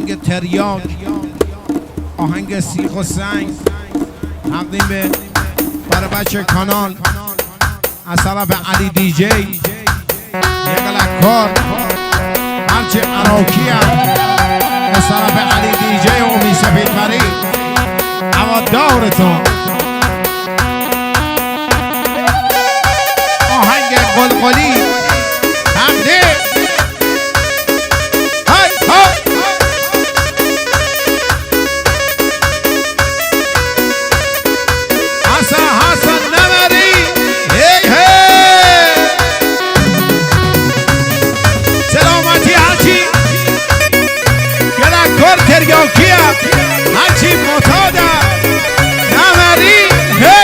آهنگ تریاک، آهنگ سیخ و سنگ تقدیم به برای بچه کانال از طرف علی دی جی، یک لکار هرچه عراقی هم از طرف علی دی جی و امی سفید پری اما دورتون آهنگ قلقلی تقدیم تریاکیه هرچی معتاده نمری هی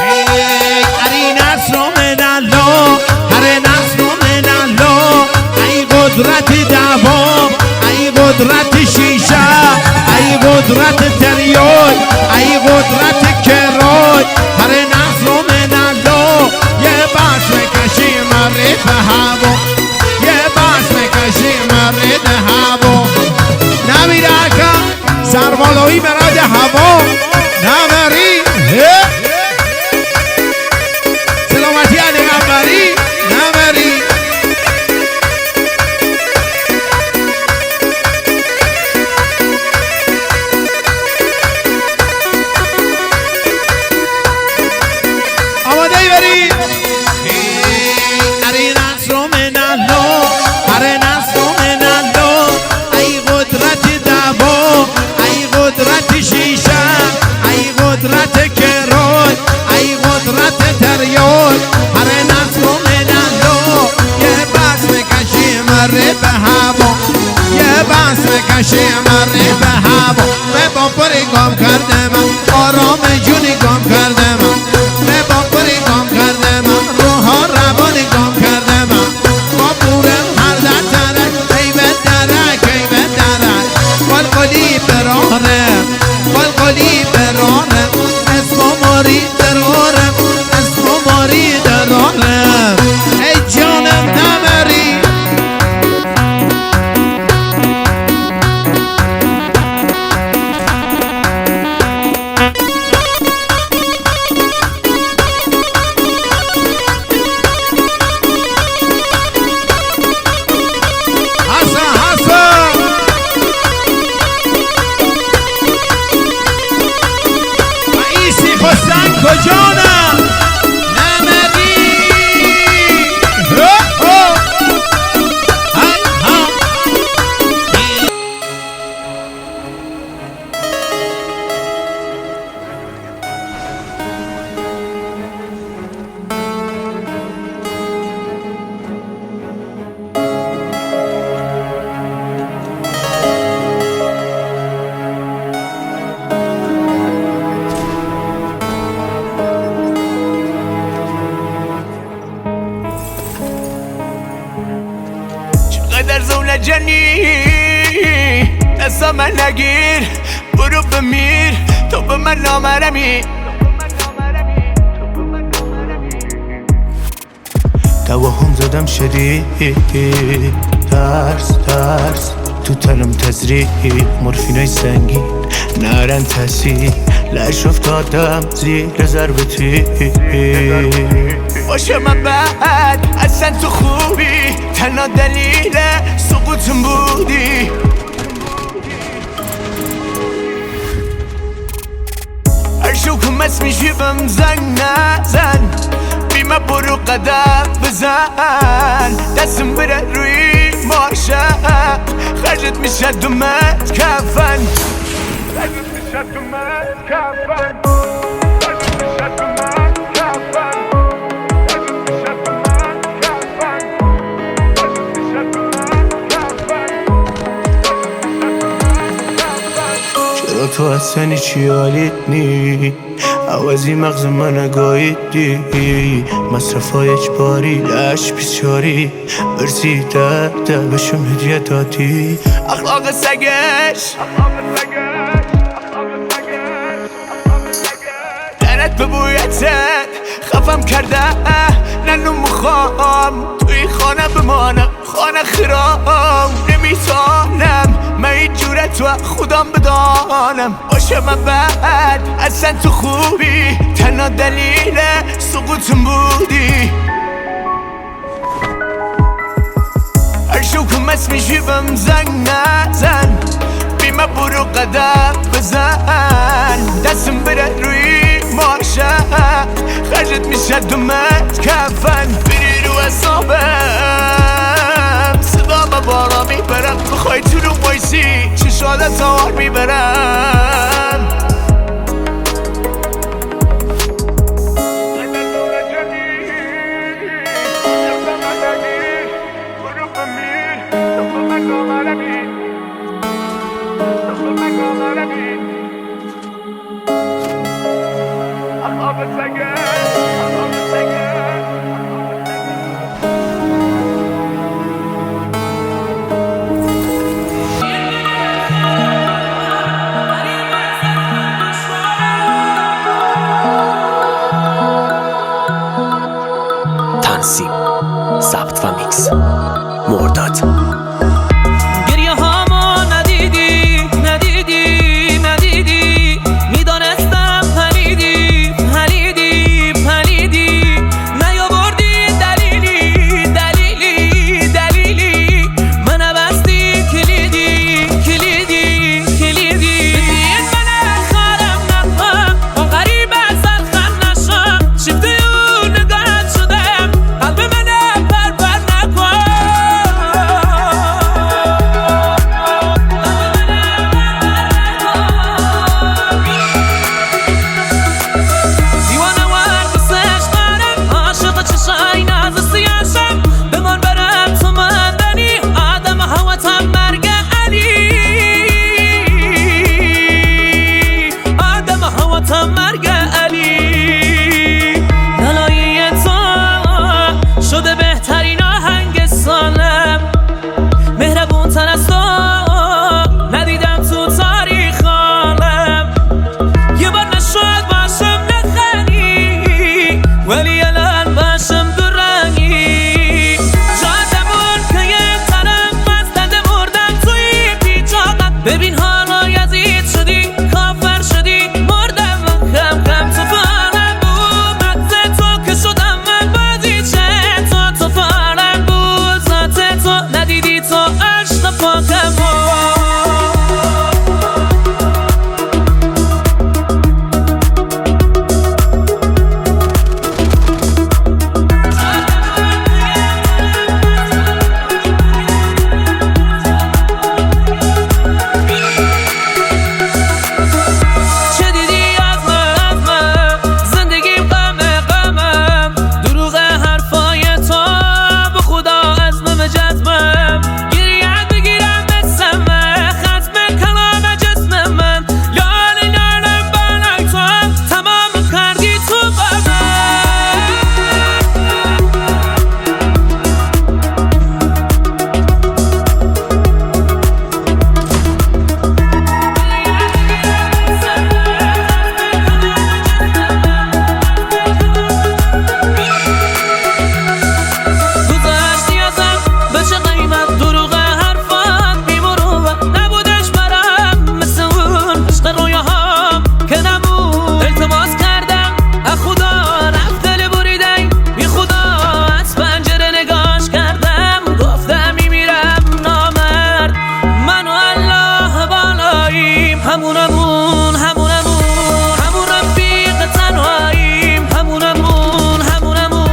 هی اری نصر من الله، هر نصر من الله، ای قدرت دوام، ای قدرت شیشه، ای قدرت تریاک، ای قدرت کرای، هر نصر من الله مرد هوا، یه بس میکشی مرد هوا، نمیره که سربالایی مرد هوا نمری سلامتی علی غفاری نمری آماده ای برید قدرت کرای، ای قدرت تریاک، هر نصر من الله، یه بس میکشی مرد به هوا، یه بس میکشی مرد به هوا، به باپری گام کرده من آرام جونی گام کرده من، به باپری گام کرده من روحا روانی گام کرده من، با بورم هر در درک ای به درک ای به درک، قلقلی برانم قلقلی برانم ماری درارم اسم ماری درارم ای جانم نمری کجانم نمری در زول جنی دستا من نگیر برو بمیر تو به من نامرمی توهم زدم شدید ترس ترس تو تنم تزریق مورفینای سنگین نرن تاثیر لش افتادم زیر ضربتی باشه من بعد اصلا تو خوبی تنها دلیل سقوطم بودی هر شوکم اسمیشی بهم زنگ نزن بیمه برو قدم بزن دستم بره روی ماشه خرجت میشه دومت کفن خرجت میشه دومت کفن خرجت میشه دومت کفن تو اصلا چی حالیت نی عوضی مغز من گاییدی مصرفای اجباری لش بیچاری برسیده ده بشم هدیه دادی اخلاق سگش درت به بویتت حرفم کرده ننو میخوام توی خانه بمانم خانه خرام نمیتانم من این جورت و خودم بدانم باشه من بعد اصلا تو خوبی تنها دلیل سقوطم بودی هر شوکم اسمی جیبم زنگ نزن بیمه برو قدم بزن دستم بره روی ماشه خرجت میشه دومت کفن بری رو حسابم صدا با بالا میبرم بخوای تو رو بایسی چشادت آر میبرم تنظیم ضبط و میکس مرداد گریه هامو ندیدی ندیدی ندیدی میدانستم پلیدی پلیدی پلیدی نیاوردی دلیلی دلیلی دلیلی من بستی کلیدی کلیدی کلیدی بدین من خارم نخوام و غریب ازل خم نشم شفته اون نگاه شدم قلب من پر پر نکن دیوانه ور بسش قرم عاشق چشای ناز سیاشم بمان برم تو مندنی آدم هواتم مرگ علی آدم هواتم مرگ علی لالایی تو شده بهترین آهنگ سالم مهربون تر از تو ندیدم تو تاریخ عالم یه بار نشد باشم نخنی ولی الان باشم دو رنگی جادمون که یه ترم مستنده مردم توی پیچاقت ببین حالا یزید شدی کافر شدی مردم کم کم تو فارم بود مدز تو که شدم من بازی چه تو فارم بود ذات تو ندیدی تو عشق پاکم بود چه دیدی از من زندگیم غمه غمم دروغ حرفای تو به خدا عزمم جزمم گریت بگیرم بسمه ختم کلام جسم من لال لالم بالای تو تمام کردی تو گذاشتی ازم به چه قیمت دروغ حرفات بی‌مروت نبودش برم مثل اون عشق رویاهام که نبود التماس کردم از خدا رفت دل بریدن بی خدا از پنجره نگاش کردم گفتم میمیرم نامرد من و الله بالاییم همونمون همونمون همون رفیق تنهاییم همونمون همونمون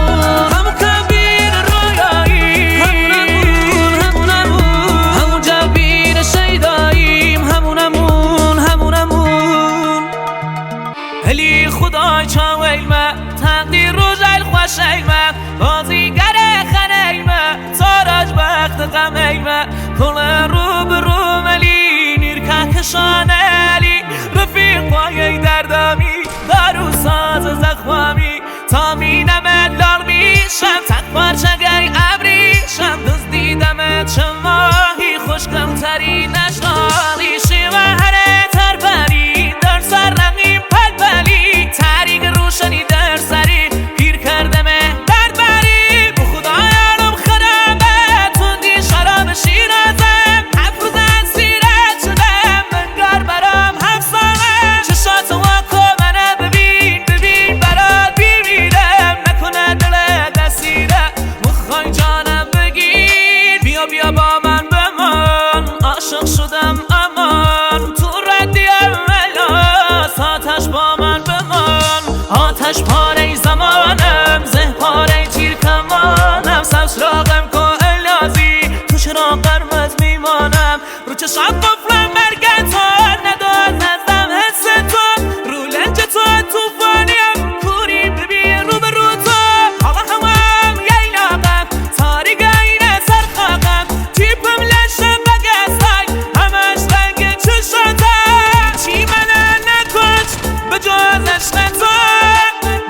همون کبیر رویاییم همونمون همونمون همون جبیر شیداییم همونمون همونمون هلی خدای چاویلمه تقدیر رو جل خوشیلمه بازیگر خنیلمه تاراج بخت غمیلمه کل رو برو ملی نیرکه کشانلی رفیق پایه دردامی دارو ساز زخوامی تا مینم لال میشم تک پارچه گی ابریشم دزدیدم چه ماهی خوشگم تری نشالی شیوهره تر بری در سر رقیم پل بلی تریگ روشنی در سری پیر آتش پاره زمانم زه پاره تیر کمانم سبز راقم که الازی تو چرا قرمز میمانم رو چشم قفلم مرگت تو نداد نزدم حس تو رو لنج تو توفانیم کوری ببین رو به رو تو حالا همم ییلاقم تاریک اینه سرخاقم تیپم لشم بگستای همش رنگ چشاتم چی منه نکش به جز عشق تو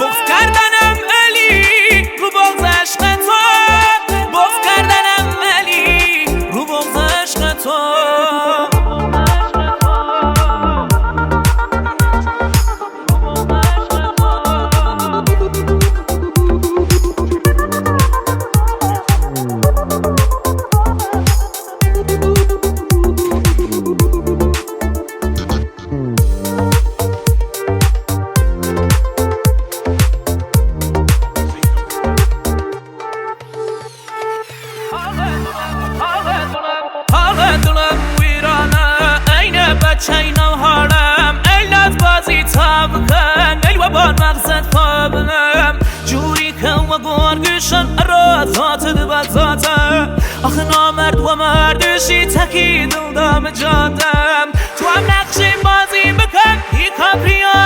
بغض کردنم علی رو بغض عشق تو بغض کردنم علی رو بغض عشق تو حال دلم ویرانه عین بچه اینو حالم علت بازی تا بکن ای و بار مغزت پا بنم جوری که و گرگشن را ذات دو ذاته آخه نامرد و مردشی تکی دل دام جادم تو هم نقشی بازی بکن ای کاپریان